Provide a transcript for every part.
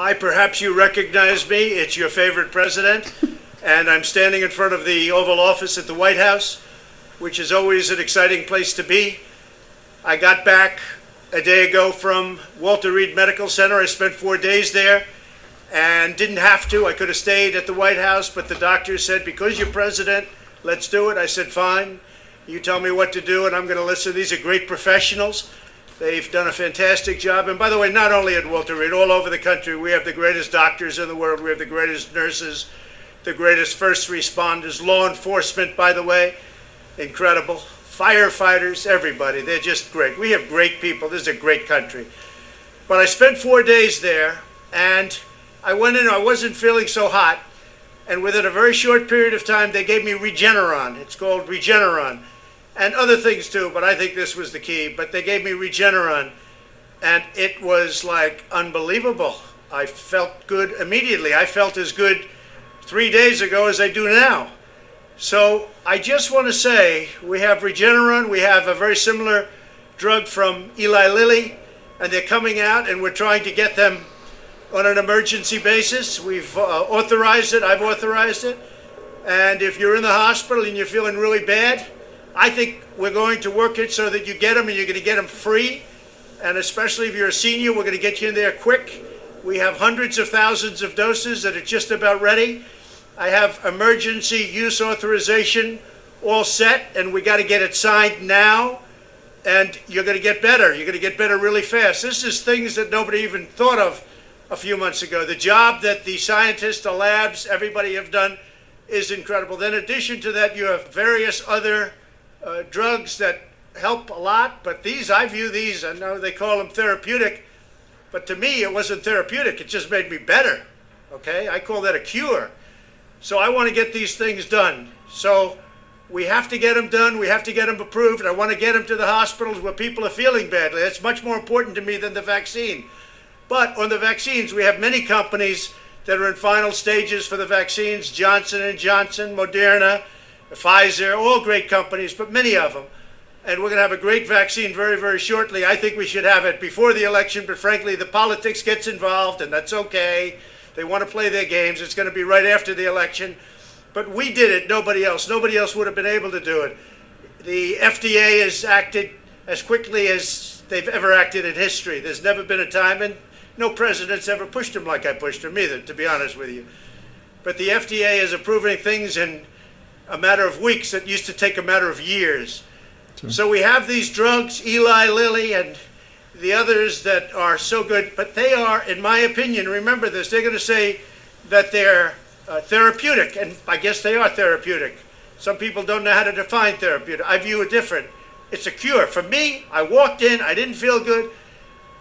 Hi, perhaps you recognize me. It's your favorite president. And I'm standing in front of the Oval Office at the White House, which is always an exciting place to be. I got back a day ago from Walter Reed Medical Center. I spent 4 days there and didn't have to. I could have stayed at the White House, but the doctor said, because you're president, let's do it. I said, fine. You tell me what to do, and I'm going to listen. These are great professionals. They've done a fantastic job. And by the way, not only at Walter Reed, all over the country, we have the greatest doctors in the world. We have the greatest nurses, the greatest first responders, law enforcement, by the way, incredible. Firefighters, everybody. They're just great. We have great people. This is a great country. But I spent 4 days there, and I went in, I wasn't feeling so hot. And within a very short period of time, they gave me Regeneron. It's called Regeneron. And other things too, but I think this was the key. But they gave me Regeneron, and it was like unbelievable. I felt good immediately. I felt as good 3 days ago as I do now. So I just want to say we have Regeneron. We have a very similar drug from Eli Lilly, and they're coming out, and we're trying to get them on an emergency basis. We've authorized it. I've authorized it. And if you're in the hospital and you're feeling really bad, I think we're going to work it so that you get them and you're going to get them free. And especially if you're a senior, we're going to get you in there quick. We have hundreds of thousands of doses that are just about ready. I have emergency use authorization all set, and we got to get it signed now. And you're going to get better. You're going to get better really fast. This is things that nobody even thought of a few months ago. The job that the scientists, the labs, everybody have done is incredible. Then in addition to that, you have various other drugs that help a lot, but I view these, I know they call them therapeutic, but to me it wasn't therapeutic, it just made me better, okay? I call that a cure. So I want to get these things done. So we have to get them done, we have to get them approved. I want to get them to the hospitals where people are feeling badly. That's much more important to me than the vaccine. But on the vaccines, we have many companies that are in final stages for the vaccines, Johnson & Johnson, Moderna, Pfizer, all great companies, but many of them. And we're going to have a great vaccine very, very shortly. I think we should have it before the election, but frankly, the politics gets involved, and that's okay. They want to play their games. It's going to be right after the election. But we did it, nobody else. Nobody else would have been able to do it. The FDA has acted as quickly as they've ever acted in history. There's never been a time, and no president's ever pushed them like I pushed them either, to be honest with you. But the FDA is approving things in a matter of weeks that used to take a matter of years. Sure. So we have these drugs, Eli Lilly and the others that are so good, but they are, in my opinion, remember this, they're going to say that they're therapeutic, and I guess they are therapeutic. Some people don't know how to define therapeutic. I view it different. It's a cure. For me, I walked in, I didn't feel good.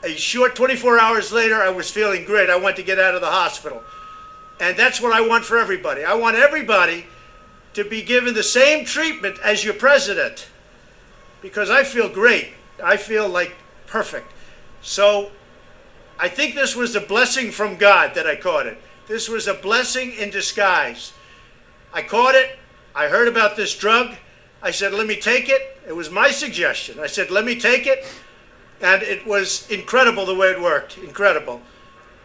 A short 24 hours later, I was feeling great. I wanted to get out of the hospital. And that's what I want for everybody. I want everybody to be given the same treatment as your president, because I feel great. I feel like perfect. So I think this was a blessing from God that I caught it. This was a blessing in disguise. I caught it. I heard about this drug. I said, let me take it. It was my suggestion. I said, let me take it. And it was incredible the way it worked. Incredible.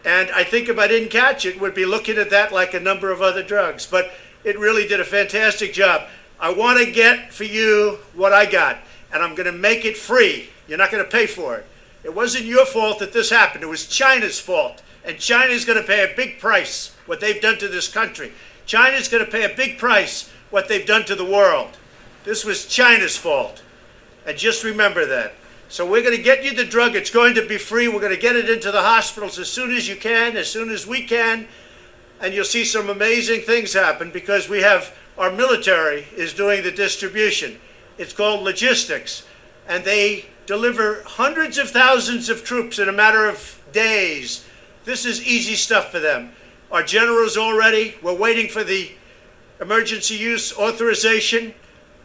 And I think if I didn't catch it, we'd be looking at that like a number of other drugs. But it really did a fantastic job. I want to get for you what I got, and I'm going to make it free. You're not going to pay for it. It wasn't your fault that this happened. It was China's fault. And China's going to pay a big price, what they've done to this country. China's going to pay a big price, what they've done to the world. This was China's fault. And just remember that. So we're going to get you the drug. It's going to be free. We're going to get it into the hospitals as soon as you can, as soon as we can. And you'll see some amazing things happen because we have, our military is doing the distribution. It's called logistics. And they deliver hundreds of thousands of troops in a matter of days. This is easy stuff for them. Our general's all ready. We're waiting for the emergency use authorization.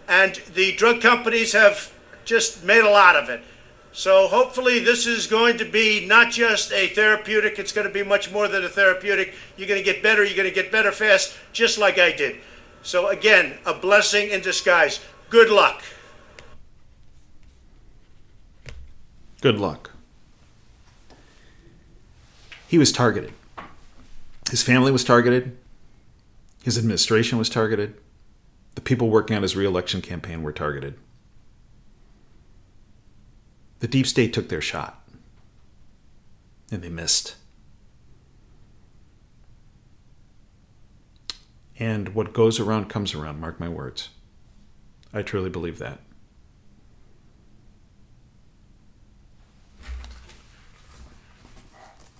And the drug companies have just made a lot of it. So hopefully this is going to be not just a therapeutic, it's going to be much more than a therapeutic. You're going to get better, you're going to get better fast, just like I did. So again, a blessing in disguise. Good luck. Good luck. He was targeted. His family was targeted. His administration was targeted. The people working on his re-election campaign were targeted. The deep state took their shot, and they missed. And what goes around comes around, mark my words. I truly believe that.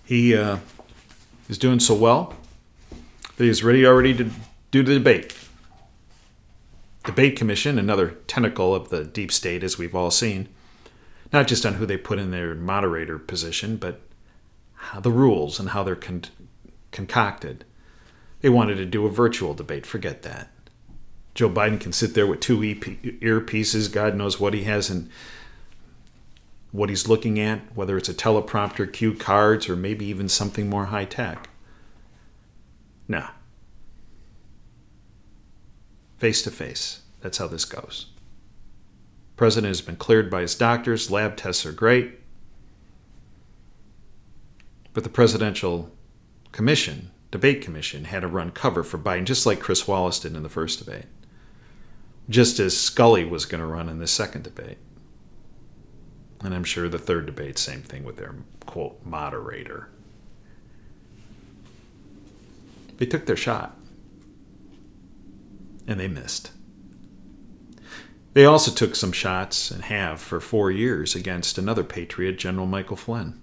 He is doing so well that he's ready already to do the debate. Debate Commission, another tentacle of the deep state, as we've all seen, not just on who they put in their moderator position, but how the rules and how they're concocted. They wanted to do a virtual debate. Forget that. Joe Biden can sit there with two earpieces. God knows what he has and what he's looking at, whether it's a teleprompter, cue cards, or maybe even something more high-tech. No. Face-to-face. That's how this goes. President has been cleared by his doctors. Lab tests are great. But the Presidential Commission, Debate Commission, had to run cover for Biden, just like Chris Wallace did in the first debate. Just as Scully was going to run in the second debate. And I'm sure the third debate, same thing with their, quote, moderator. They took their shot. And they missed. They also took some shots, and have for 4 years, against another patriot, General Michael Flynn.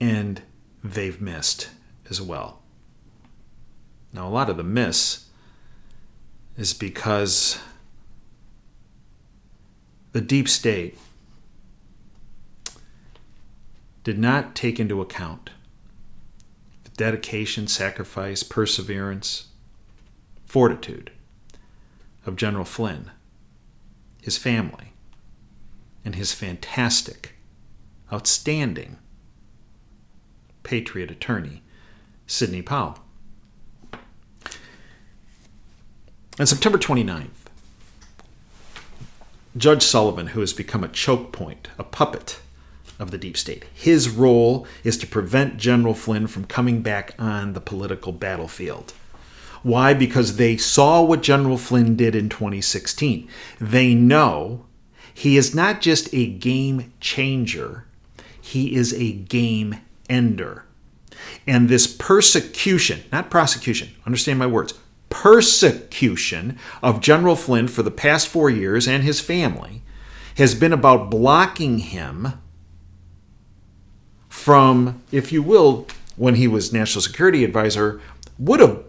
And they've missed as well. Now, a lot of the miss is because the deep state did not take into account the dedication, sacrifice, perseverance, fortitude of General Flynn, his family, and his fantastic, outstanding patriot attorney, Sidney Powell. On September 29th, Judge Sullivan, who has become a choke point, a puppet of the deep state, his role is to prevent General Flynn from coming back on the political battlefield. Why? Because they saw what General Flynn did in 2016. They know he is not just a game changer, he is a game ender. And this persecution, not prosecution, understand my words, persecution of General Flynn for the past 4 years and his family has been about blocking him from, if you will, when he was National Security Advisor, would have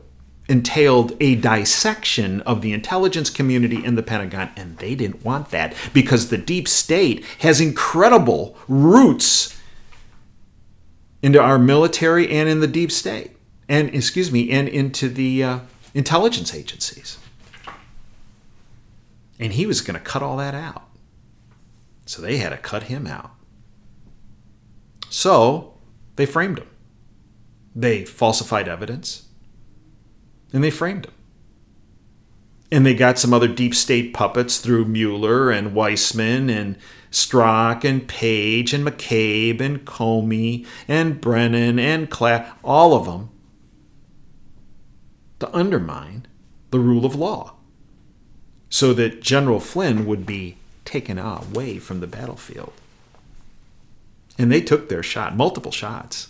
entailed a dissection of the intelligence community in the Pentagon, and they didn't want that because the deep state has incredible roots into our military and in the deep state, and into the intelligence agencies. And he was going to cut all that out. So they had to cut him out. So they framed him. They falsified evidence. And they framed him. And they got some other deep state puppets through Mueller and Weissman and Strzok and Page and McCabe and Comey and Brennan and all of them, to undermine the rule of law so that General Flynn would be taken away from the battlefield. And they took their shot, multiple shots.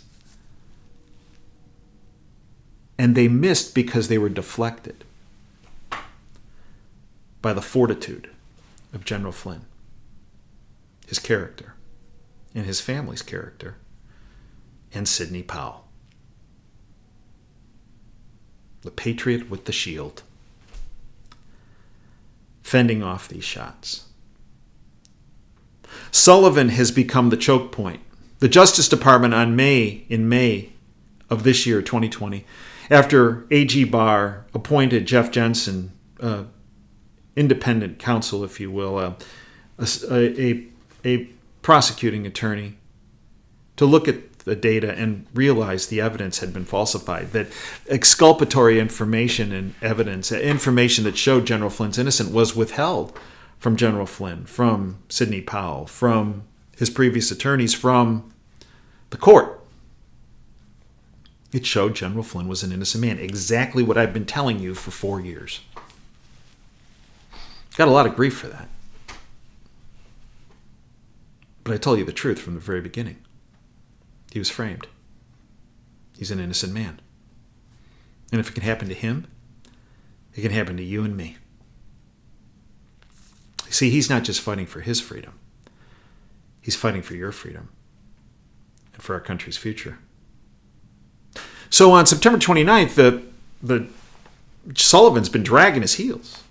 And they missed because they were deflected by the fortitude of General Flynn, his character, and his family's character, and Sidney Powell, the patriot with the shield, fending off these shots. Sullivan has become the choke point. The Justice Department in May of this year, 2020, after AG Barr appointed Jeff Jensen, independent counsel, if you will, a prosecuting attorney, to look at the data and realize the evidence had been falsified, that exculpatory information and evidence, information that showed General Flynn's innocent, was withheld from General Flynn, from Sidney Powell, from his previous attorneys, from the court. It showed General Flynn was an innocent man. Exactly what I've been telling you for 4 years. Got a lot of grief for that. But I told you the truth from the very beginning. He was framed. He's an innocent man. And if it can happen to him, it can happen to you and me. See, he's not just fighting for his freedom. He's fighting for your freedom and for our country's future. So on September 29th, the Sullivan's been dragging his heels.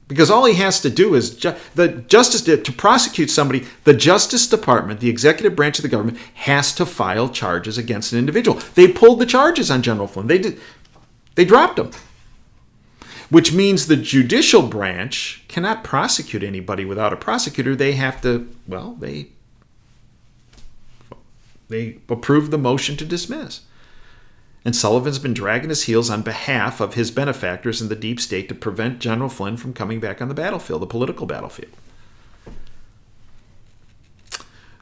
Because all he has to do is, to prosecute somebody, the Justice Department, the executive branch of the government, has to file charges against an individual. They pulled the charges on General Flynn. They dropped them. Which means the judicial branch cannot prosecute anybody without a prosecutor. They have to, they approve the motion to dismiss. And Sullivan's been dragging his heels on behalf of his benefactors in the deep state to prevent General Flynn from coming back on the battlefield, the political battlefield.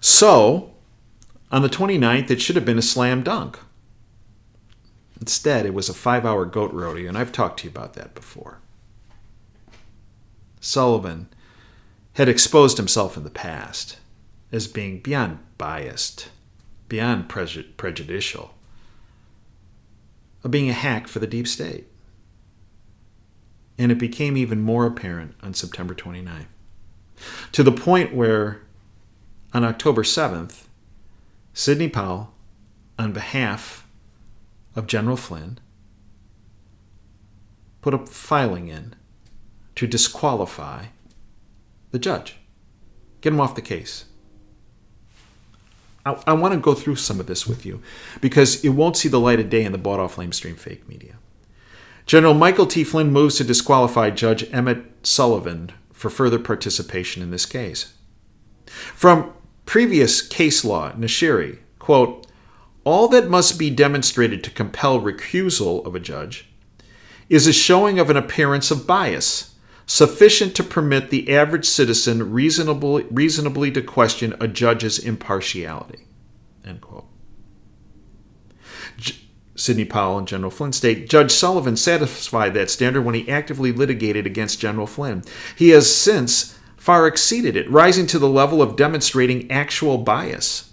So, on the 29th, it should have been a slam dunk. Instead, it was a 5-hour goat rodeo, and I've talked to you about that before. Sullivan had exposed himself in the past as being beyond biased, beyond prejudicial, of being a hack for the deep state. And it became even more apparent on September 29th, to the point where on October 7th, Sidney Powell, on behalf of General Flynn, put a filing in to disqualify the judge, get him off the case. I want to go through some of this with you because it won't see the light of day in the bought-off lamestream fake media. General Michael T. Flynn moves to disqualify Judge Emmett Sullivan for further participation in this case. From previous case law, Nashiri, quote, all that must be demonstrated to compel recusal of a judge is a showing of an appearance of bias sufficient to permit the average citizen reasonably to question a judge's impartiality. End quote. Sidney Powell and General Flynn state, Judge Sullivan satisfied that standard when he actively litigated against General Flynn. He has since far exceeded it, rising to the level of demonstrating actual bias.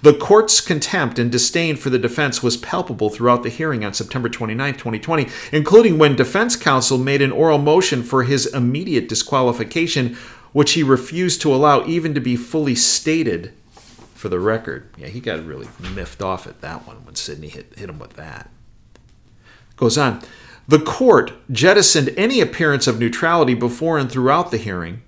The court's contempt and disdain for the defense was palpable throughout the hearing on September 29, 2020, including when defense counsel made an oral motion for his immediate disqualification, which he refused to allow even to be fully stated for the record. Yeah, he got really miffed off at that one when Sidney hit him with that. Goes on. The court jettisoned any appearance of neutrality before and throughout the hearing.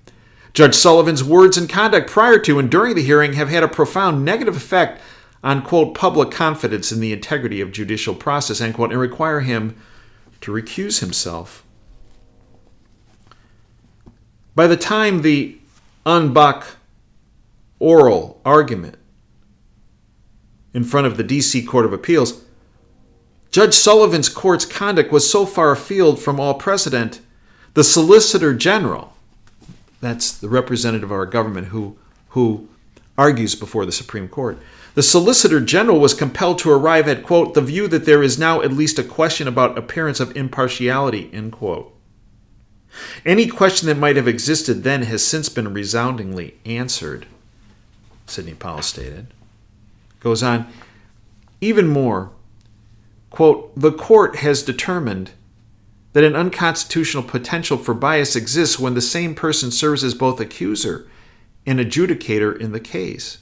Judge Sullivan's words and conduct prior to and during the hearing have had a profound negative effect on, quote, public confidence in the integrity of judicial process, end quote, and require him to recuse himself. By the time the en banc oral argument in front of the D.C. Court of Appeals, Judge Sullivan's court's conduct was so far afield from all precedent, the Solicitor General, that's the representative of our government who argues before the Supreme Court. The Solicitor General was compelled to arrive at, quote, the view that there is now at least a question about appearance of impartiality, end quote. Any question that might have existed then has since been resoundingly answered, Sidney Powell stated. Goes on, even more, quote, the court has determined that an unconstitutional potential for bias exists when the same person serves as both accuser and adjudicator in the case.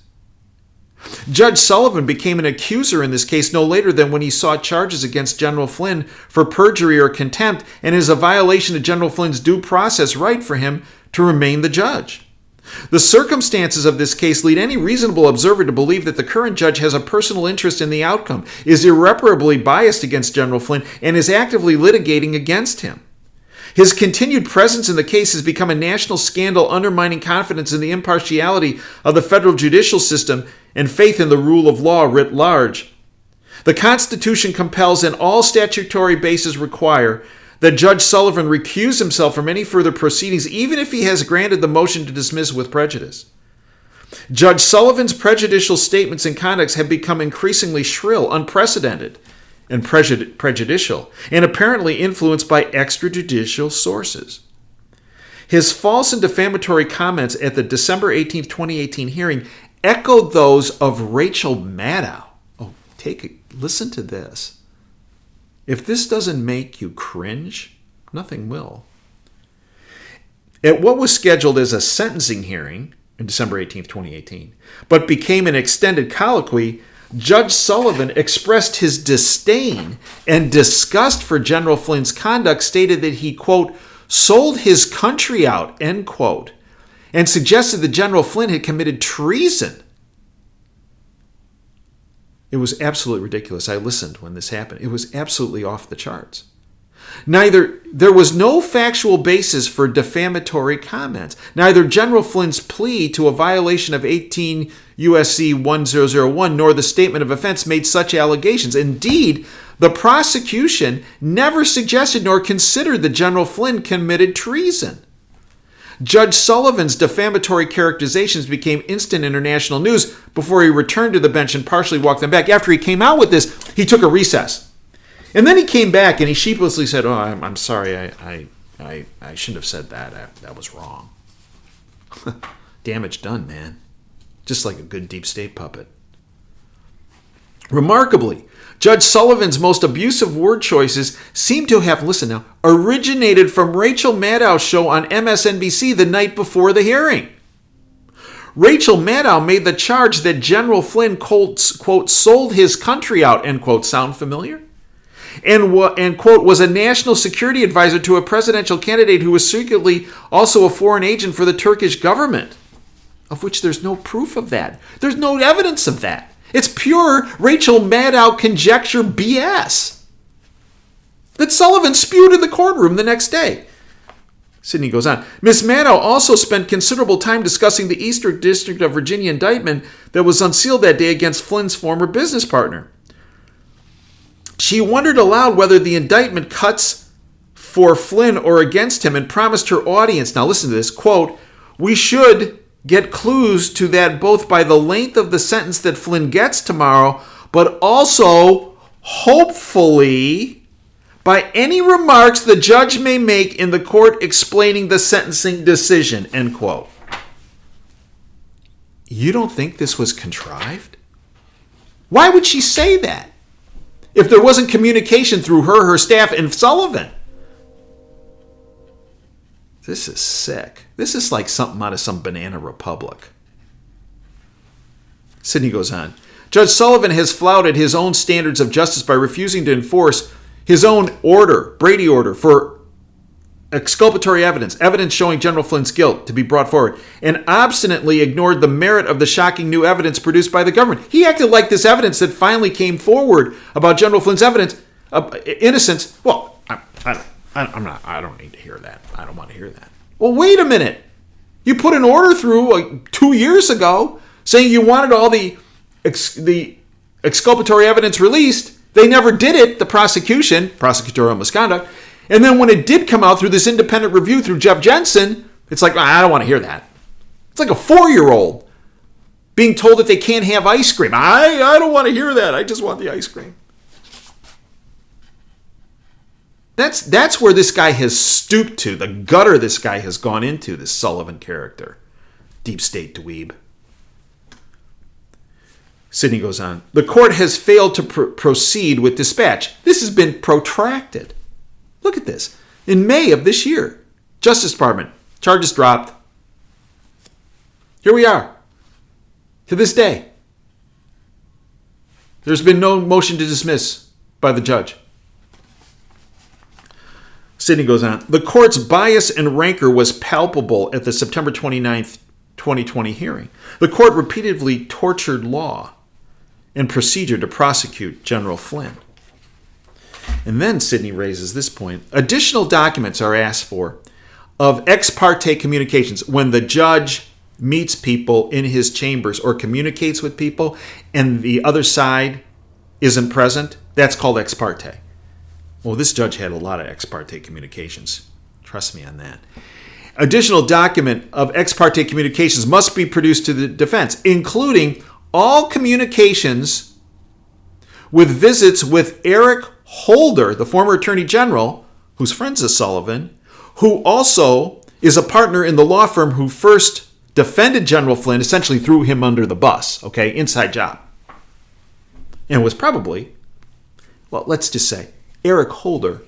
Judge Sullivan became an accuser in this case no later than when he sought charges against General Flynn for perjury or contempt, and is a violation of General Flynn's due process right for him to remain the judge. The circumstances of this case lead any reasonable observer to believe that the current judge has a personal interest in the outcome, is irreparably biased against General Flynn, and is actively litigating against him. His continued presence in the case has become a national scandal, undermining confidence in the impartiality of the federal judicial system and faith in the rule of law writ large. The Constitution compels, and all statutory bases require, that Judge Sullivan recuse himself from any further proceedings, even if he has granted the motion to dismiss with prejudice. Judge Sullivan's prejudicial statements and conducts have become increasingly shrill, unprecedented, and prejudicial, and apparently influenced by extrajudicial sources. His false and defamatory comments at the December 18, 2018 hearing echoed those of Rachel Maddow. Oh, listen to this. If this doesn't make you cringe, nothing will. At what was scheduled as a sentencing hearing in December 18, 2018, but became an extended colloquy, Judge Sullivan expressed his disdain and disgust for General Flynn's conduct, stated that he, quote, sold his country out, end quote, and suggested that General Flynn had committed treason. It was absolutely ridiculous. I listened when this happened. It was absolutely off the charts. There was no factual basis for defamatory comments. Neither General Flynn's plea to a violation of 18 U.S.C. 1001 nor the statement of offense made such allegations. Indeed, the prosecution never suggested nor considered that General Flynn committed treason. Judge Sullivan's defamatory characterizations became instant international news before he returned to the bench and partially walked them back. After he came out with this, he took a recess. And then he came back and he sheepishly said, "Oh, I'm sorry, I shouldn't have said that. That was wrong." Damage done, man. Just like a good deep state puppet. Remarkably, Judge Sullivan's most abusive word choices seem to have, listen now, originated from Rachel Maddow's show on MSNBC the night before the hearing. Rachel Maddow made the charge that General Flynn, quote, sold his country out, end quote. Sound familiar? And quote, was a national security advisor to a presidential candidate who was secretly also a foreign agent for the Turkish government, of which there's no proof of that. There's no evidence of that. It's pure Rachel Maddow conjecture BS that Sullivan spewed in the courtroom the next day. Sidney goes on. Ms. Maddow also spent considerable time discussing the Eastern District of Virginia indictment that was unsealed that day against Flynn's former business partner. She wondered aloud whether the indictment cuts for Flynn or against him and promised her audience, now listen to this, quote, we should get clues to that both by the length of the sentence that Flynn gets tomorrow, but also, hopefully, by any remarks the judge may make in the court explaining the sentencing decision, end quote. You don't think this was contrived? Why would she say that if there wasn't communication through her staff, and Sullivan? This is sick. This is like something out of some Banana Republic. Sidney goes on. Judge Sullivan has flouted his own standards of justice by refusing to enforce his own order, Brady order, for exculpatory evidence showing General Flynn's guilt to be brought forward, and obstinately ignored the merit of the shocking new evidence produced by the government. He acted like this evidence that finally came forward about General Flynn's innocence. Well, I don't need to hear that. I don't want to hear that. Well, wait a minute. You put an order through 2 years ago saying you wanted all the exculpatory evidence released. They never did it, the prosecution, prosecutorial misconduct. And then when it did come out through this independent review through Jeff Jensen, it's like, I don't want to hear that. It's like a 4-year-old being told that they can't have ice cream. I don't want to hear that. I just want the ice cream. That's where this guy has stooped to, the gutter this guy has gone into, this Sullivan character. Deep state dweeb. Sidney goes on. The court has failed to proceed with dispatch. This has been protracted. Look at this. In May of this year, Justice Department, charges dropped. Here we are. To this day. There's been no motion to dismiss by the judge. Sidney goes on. The court's bias and rancor was palpable at the September 29th, 2020 hearing. The court repeatedly tortured law and procedure to prosecute General Flynn. And then Sidney raises this point. Additional documents are asked for of ex parte communications when the judge meets people in his chambers or communicates with people and the other side isn't present. That's called ex parte. Well, this judge had a lot of ex parte communications. Trust me on that. Additional document of ex parte communications must be produced to the defense, including all communications with visits with Eric Holder, the former Attorney General, who's friends with Sullivan, who also is a partner in the law firm who first defended General Flynn, essentially threw him under the bus, okay, inside job. And was probably, well, let's just say, Eric Holder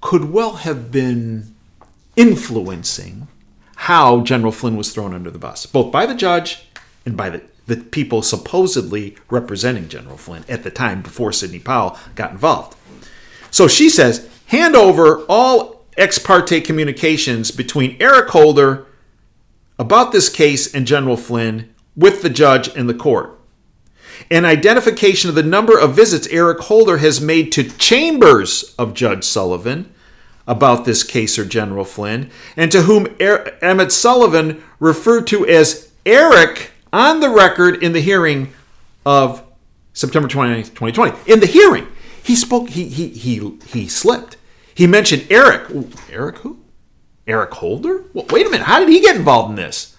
could well have been influencing how General Flynn was thrown under the bus, both by the judge and by the people supposedly representing General Flynn at the time before Sidney Powell got involved. So she says, hand over all ex parte communications between Eric Holder about this case and General Flynn with the judge and the court. An identification of the number of visits Eric Holder has made to chambers of Judge Sullivan about this case or General Flynn, and to whom Emmett Sullivan referred to as Eric on the record in the hearing of September 29, 2020. In the hearing, he spoke, he slipped. He mentioned Eric. Ooh, Eric who? Eric Holder? Well, wait a minute, how did he get involved in this?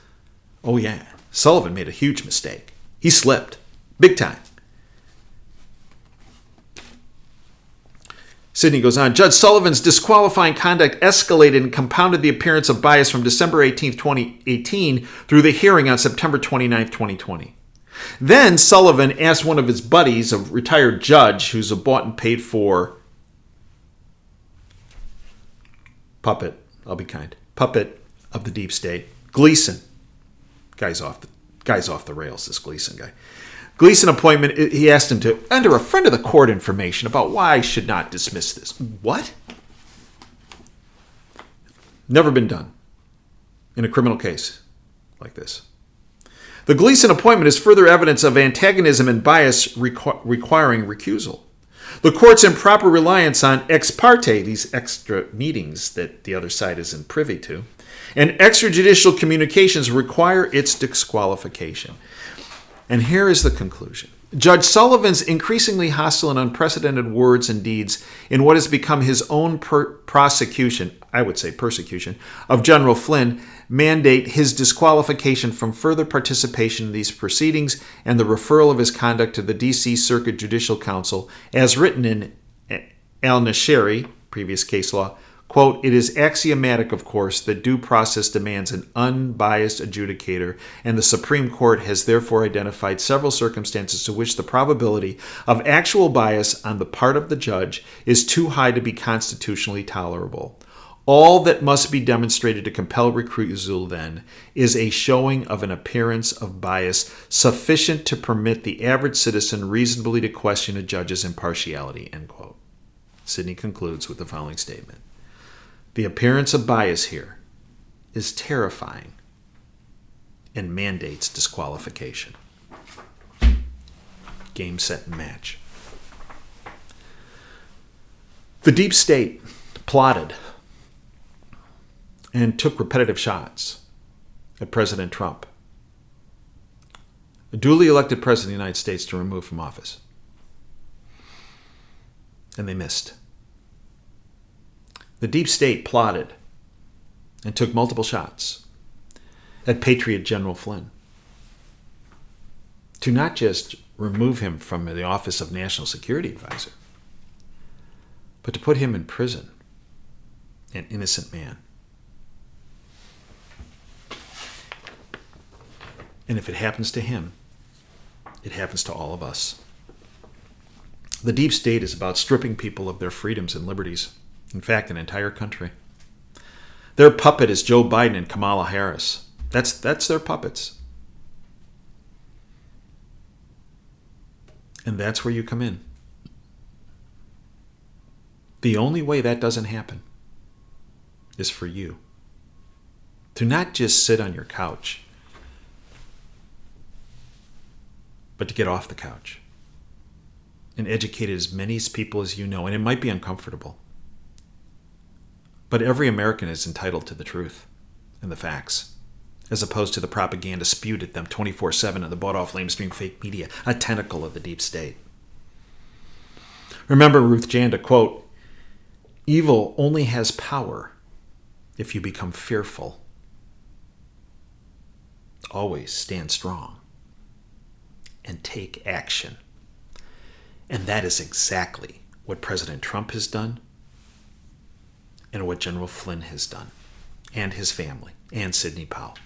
Oh yeah, Sullivan made a huge mistake. He slipped. Big time. Sidney goes on, Judge Sullivan's disqualifying conduct escalated and compounded the appearance of bias from December 18, 2018 through the hearing on September 29, 2020. Then Sullivan asked one of his buddies, a retired judge who's a bought and paid for puppet, I'll be kind, puppet of the deep state, Gleason. Guy's off the rails, this Gleason guy. Gleason appointment, he asked him to enter a friend of the court information about why I should not dismiss this. What? Never been done in a criminal case like this. The Gleason appointment is further evidence of antagonism and bias requiring recusal. The court's improper reliance on ex parte, these extra meetings that the other side isn't privy to, and extrajudicial communications require its disqualification. And here is the conclusion. Judge Sullivan's increasingly hostile and unprecedented words and deeds in what has become his own prosecution, I would say persecution, of General Flynn mandate his disqualification from further participation in these proceedings and the referral of his conduct to the D.C. Circuit Judicial Council as written in Al-Nashiri, previous case law. Quote, it is axiomatic, of course, that due process demands an unbiased adjudicator, and the Supreme Court has therefore identified several circumstances to which the probability of actual bias on the part of the judge is too high to be constitutionally tolerable. All that must be demonstrated to compel recusal, then, is a showing of an appearance of bias sufficient to permit the average citizen reasonably to question a judge's impartiality, end quote. Sidney concludes with the following statement. The appearance of bias here is terrifying and mandates disqualification. Game, set, and match. The deep state plotted and took repetitive shots at President Trump, a duly elected president of the United States, to remove from office. And they missed. The deep state plotted and took multiple shots at Patriot General Flynn to not just remove him from the office of National Security Advisor, but to put him in prison, an innocent man. And if it happens to him, it happens to all of us. The deep state is about stripping people of their freedoms and liberties. In fact, an entire country. Their puppet is Joe Biden and Kamala Harris. That's their puppets. And that's where you come in. The only way that doesn't happen is for you to not just sit on your couch, but to get off the couch and educate as many people as you know. And it might be uncomfortable. But every American is entitled to the truth and the facts, as opposed to the propaganda spewed at them 24/7 in the bought-off lamestream fake media, a tentacle of the deep state. Remember Ruth Janda, quote, evil only has power if you become fearful. Always stand strong and take action. And that is exactly what President Trump has done and what General Flynn has done, and his family, and Sidney Powell.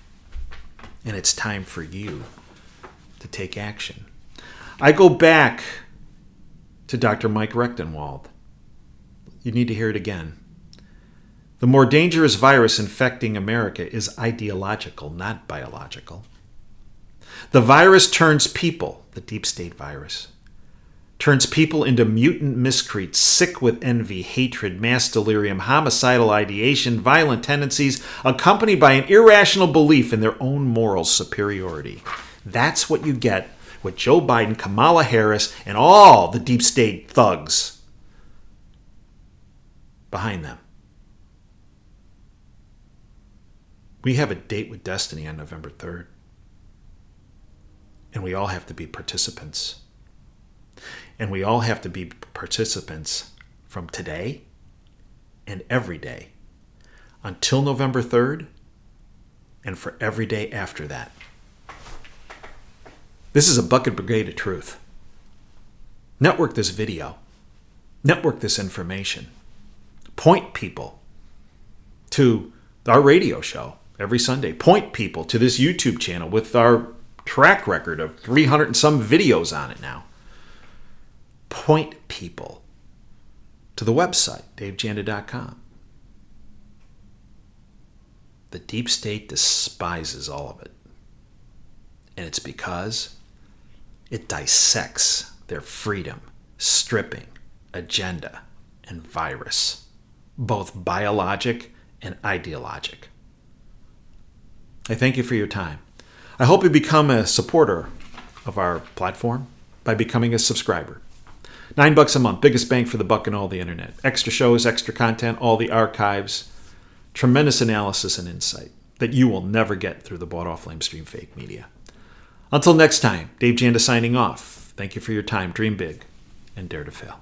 And it's time for you to take action. I go back to Dr. Mike Rechtenwald. You need to hear it again. The more dangerous virus infecting America is ideological, not biological. The virus turns people, the deep state virus, turns people into mutant miscreants, sick with envy, hatred, mass delirium, homicidal ideation, violent tendencies, accompanied by an irrational belief in their own moral superiority. That's what you get with Joe Biden, Kamala Harris, and all the deep state thugs behind them. We have a date with destiny on November 3rd. And we all have to be participants. And we all have to be participants from today and every day until November 3rd and for every day after that. This is a bucket brigade of truth. Network this video. Network this information. Point people to our radio show every Sunday. Point people to this YouTube channel with our track record of 300 and some videos on it now. Point people to the website, davejanda.com. The deep state despises all of it. And it's because it dissects their freedom, stripping, agenda, and virus, both biologic and ideologic. I thank you for your time. I hope you become a supporter of our platform by becoming a subscriber. $9 a month, biggest bang for the buck in all the internet. Extra shows, extra content, all the archives, tremendous analysis and insight that you will never get through the bought-off lamestream fake media. Until next time, Dave Janda signing off. Thank you for your time. Dream big and dare to fail.